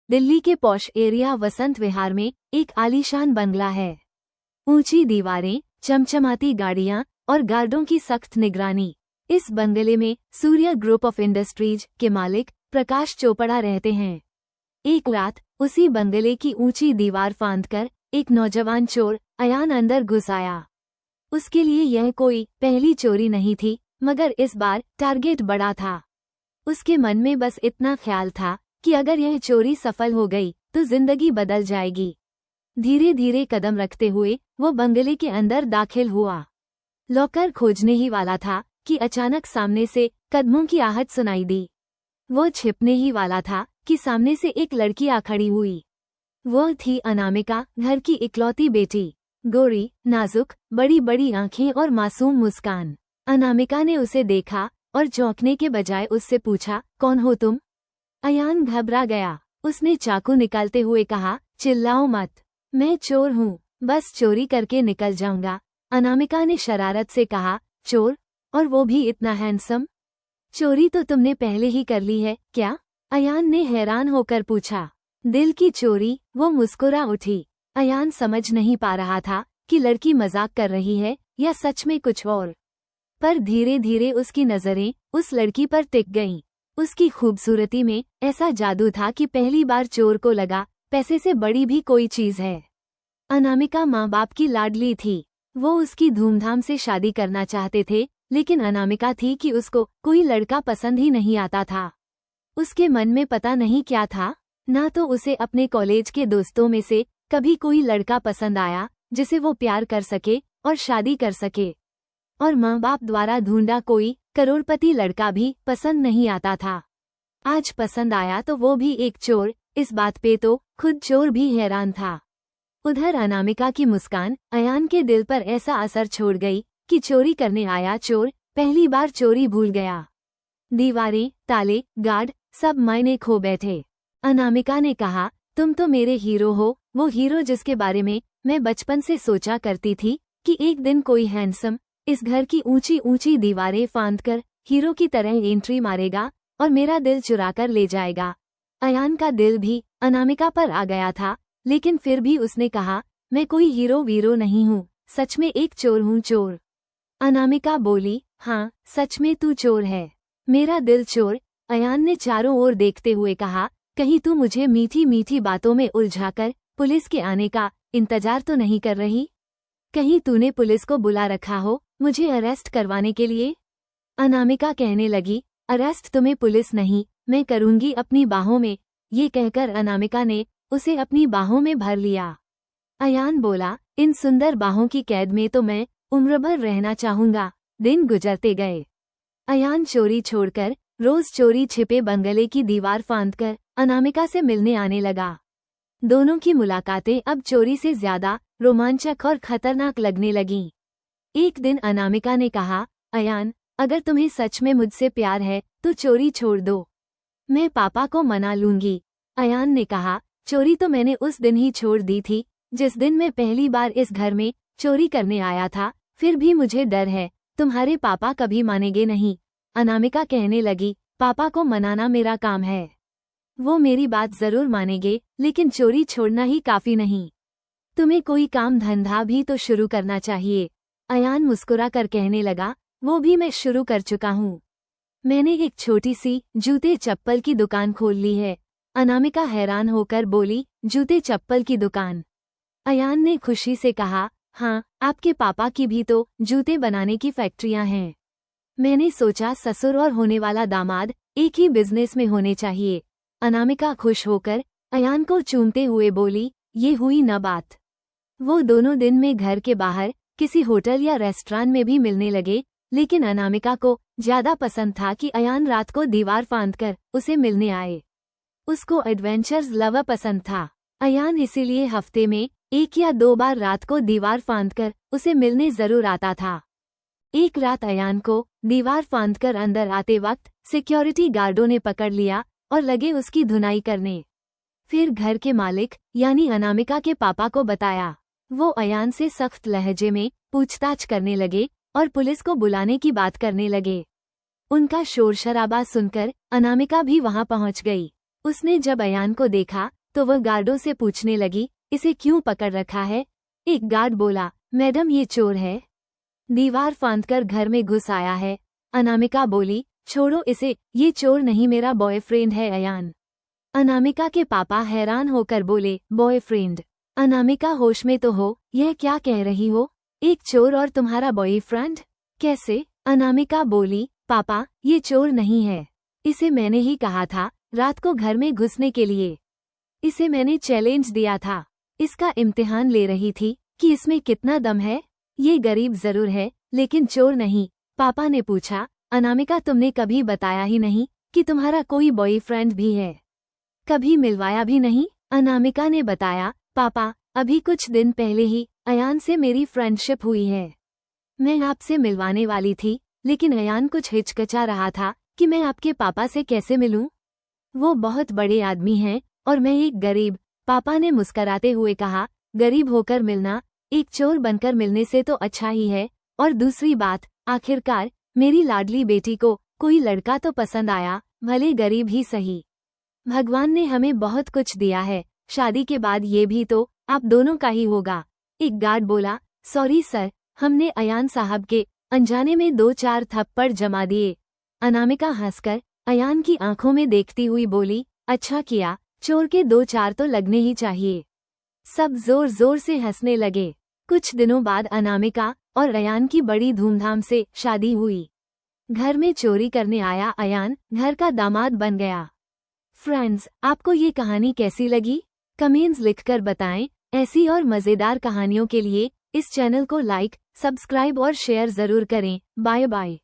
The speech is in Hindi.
दिल्ली के पॉश एरिया वसंत विहार में एक आलीशान बंगला है। ऊंची दीवारें, चमचमाती गाड़ियां और गार्डों की सख्त निगरानी। इस बंगले में सूर्य ग्रुप ऑफ इंडस्ट्रीज के मालिक प्रकाश चोपड़ा रहते हैं। एक रात उसी बंगले की ऊंची दीवार फांदकर एक नौजवान चोर अयान अंदर घुस आया। उसके लिए यह कोई पहली चोरी नहीं थी, मगर इस बार टारगेट बड़ा था। उसके मन में बस इतना ख्याल था कि अगर यह चोरी सफल हो गई तो जिंदगी बदल जाएगी। धीरे धीरे कदम रखते हुए वो बंगले के अंदर दाखिल हुआ। लॉकर खोजने ही वाला था कि अचानक सामने से कदमों की आहट सुनाई दी। वो छिपने ही वाला था कि सामने से एक लड़की आ खड़ी हुई। वो थी अनामिका, घर की इकलौती बेटी। गोरी, नाजुक, बड़ी बड़ी आंखें और मासूम मुस्कान। अनामिका ने उसे देखा और चौंकने के बजाय उससे पूछा, कौन हो तुम? अयान घबरा गया। उसने चाकू निकालते हुए कहा, चिल्लाओ मत, मैं चोर हूँ, बस चोरी करके निकल जाऊंगा। अनामिका ने शरारत से कहा, चोर? और वो भी इतना हैंडसम? चोरी तो तुमने पहले ही कर ली है क्या? अयान ने हैरान होकर पूछा। दिल की चोरी? वो मुस्कुरा उठी। अयान समझ नहीं पा रहा था कि लड़की मजाक कर रही है या सच में कुछ और। पर धीरे धीरे उसकी नजरें उस लड़की पर टिक गईं। उसकी खूबसूरती में ऐसा जादू था कि पहली बार चोर को लगा पैसे से बड़ी भी कोई चीज है। अनामिका माँ बाप की लाडली थी। वो उसकी धूमधाम से शादी करना चाहते थे, लेकिन अनामिका थी कि उसको कोई लड़का पसंद ही नहीं आता था। उसके मन में पता नहीं क्या था, ना तो उसे अपने कॉलेज के दोस्तों में से कभी कोई लड़का पसंद आया जिसे वो प्यार कर सके और शादी कर सके, और माँ बाप द्वारा ढूंढा कोई करोड़पति लड़का भी पसंद नहीं आता था। आज पसंद आया तो वो भी एक चोर। इस बात पे तो खुद चोर भी हैरान था। उधर अनामिका की मुस्कान अयान के दिल पर ऐसा असर छोड़ गई कि चोरी करने आया चोर पहली बार चोरी भूल गया। दीवारें, ताले, गार्ड सब मायने खो बैठे। अनामिका ने कहा, तुम तो मेरे हीरो हो, वो हीरो जिसके बारे में मैं बचपन से सोचा करती थी कि एक दिन कोई हैंडसम इस घर की ऊंची ऊंची दीवारें फांदकर हीरो की तरह एंट्री मारेगा और मेरा दिल चुराकर ले जाएगा। अयान का दिल भी अनामिका पर आ गया था, लेकिन फिर भी उसने कहा, मैं कोई हीरो वीरो नहीं हूँ, सच में एक चोर हूँ, चोर। अनामिका बोली, हाँ सच में तू चोर है, मेरा दिल चोर। अयान ने चारों ओर देखते हुए कहा, कहीं तू मुझे मीठी मीठी बातों में उलझाकर पुलिस के आने का इंतजार तो नहीं कर रही? कहीं तूने पुलिस को बुला रखा हो मुझे अरेस्ट करवाने के लिए? अनामिका कहने लगी, अरेस्ट तुम्हें पुलिस नहीं, मैं करूंगी अपनी बाहों में। ये कहकर अनामिका ने उसे अपनी बाहों में भर लिया। अयान बोला, इन सुंदर बाहों की कैद में तो मैं उम्र भर रहना चाहूंगा। दिन गुजरते गए। अयान चोरी छोड़कर रोज चोरी छिपे बंगले की दीवार फांदकर अनामिका से मिलने आने लगा। दोनों की मुलाकातें अब चोरी से ज्यादा रोमांचक और खतरनाक लगने लगीं। एक दिन अनामिका ने कहा, अयान, अगर तुम्हें सच में मुझसे प्यार है तो चोरी छोड़ दो, मैं पापा को मना लूंगी। अयान ने कहा, चोरी तो मैंने उस दिन ही छोड़ दी थी जिस दिन मैं पहली बार इस घर में चोरी करने आया था, फिर भी मुझे डर है तुम्हारे पापा कभी मानेंगे नहीं। अनामिका कहने लगी, पापा को मनाना मेरा काम है, वो मेरी बात जरूर मानेंगे, लेकिन चोरी छोड़ना ही काफी नहीं, तुम्हें कोई काम धंधा भी तो शुरू करना चाहिए। अयान मुस्कुरा कर कहने लगा, वो भी मैं शुरू कर चुका हूँ, मैंने एक छोटी सी जूते चप्पल की दुकान खोल ली है। अनामिका हैरान होकर बोली, जूते चप्पल की दुकान? अयान ने खुशी से कहा, हाँ, आपके पापा की भी तो जूते बनाने की फैक्ट्रियां हैं। मैंने सोचा ससुर और होने वाला दामाद एक ही बिजनेस में होने चाहिए। अनामिका खुश होकर अयान को चूमते हुए बोली, ये हुई न बात। वो दोनों दिन में घर के बाहर किसी होटल या रेस्टोरेंट में भी मिलने लगे, लेकिन अनामिका को ज्यादा पसंद था कि अयान रात को दीवार फांदकर उसे मिलने आए। उसको एडवेंचर्स लवर पसंद था। अयान इसीलिए हफ्ते में 1 या 2 बार रात को दीवार फांदकर उसे मिलने जरूर आता था। एक रात अयान को दीवार फांदकर अंदर आते वक्त सिक्योरिटी गार्डों ने पकड़ लिया और लगे उसकी धुनाई करने। फिर घर के मालिक यानी अनामिका के पापा को बताया। वो अयान से सख्त लहजे में पूछताछ करने लगे और पुलिस को बुलाने की बात करने लगे। उनका शोर शराबा सुनकर अनामिका भी वहां पहुंच गई। उसने जब अयान को देखा तो वह गार्डों से पूछने लगी, इसे क्यों पकड़ रखा है? एक गार्ड बोला, मैडम ये चोर है, दीवार फांदकर घर में घुस आया है। अनामिका बोली, छोड़ो इसे, ये चोर नहीं मेरा बॉयफ्रेंड है अयान। अनामिका के पापा हैरान होकर बोले, बॉयफ्रेंड? अनामिका होश में तो हो, यह क्या कह रही हो? एक चोर और तुम्हारा बॉयफ्रेंड? कैसे? अनामिका बोली, पापा ये चोर नहीं है, इसे मैंने ही कहा था रात को घर में घुसने के लिए। इसे मैंने चैलेंज दिया था, इसका इम्तिहान ले रही थी कि इसमें कितना दम है। ये गरीब जरूर है लेकिन चोर नहीं। पापा ने पूछा, अनामिका तुमने कभी बताया ही नहीं कि तुम्हारा कोई बॉयफ्रेंड भी है, कभी मिलवाया भी नहीं? अनामिका ने बताया, पापा अभी कुछ दिन पहले ही अयान से मेरी फ्रेंडशिप हुई है। मैं आपसे मिलवाने वाली थी लेकिन अयान कुछ हिचकिचा रहा था कि मैं आपके पापा से कैसे मिलूं? वो बहुत बड़े आदमी हैं और मैं एक गरीब। पापा ने मुस्कराते हुए कहा, गरीब होकर मिलना एक चोर बनकर मिलने से तो अच्छा ही है। और दूसरी बात, आखिरकार मेरी लाडली बेटी को कोई लड़का तो पसंद आया, भले गरीब ही सही। भगवान ने हमें बहुत कुछ दिया है, शादी के बाद ये भी तो आप दोनों का ही होगा। एक गार्ड बोला, सॉरी सर, हमने अयान साहब के अनजाने में 2-4 थप्पड़ जमा दिए। अनामिका हंसकर अयान की आंखों में देखती हुई बोली, अच्छा किया, चोर के 2-4 तो लगने ही चाहिए। सब जोर जोर से हंसने लगे। कुछ दिनों बाद अनामिका और अयान की बड़ी धूमधाम से शादी हुई। घर में चोरी करने आया अयान घर का दामाद बन गया। फ्रेंड्स, आपको ये कहानी कैसी लगी? कमेंट्स लिखकर बताएं। ऐसी और मज़ेदार कहानियों के लिए इस चैनल को लाइक, सब्सक्राइब और शेयर जरूर करें। Bye bye.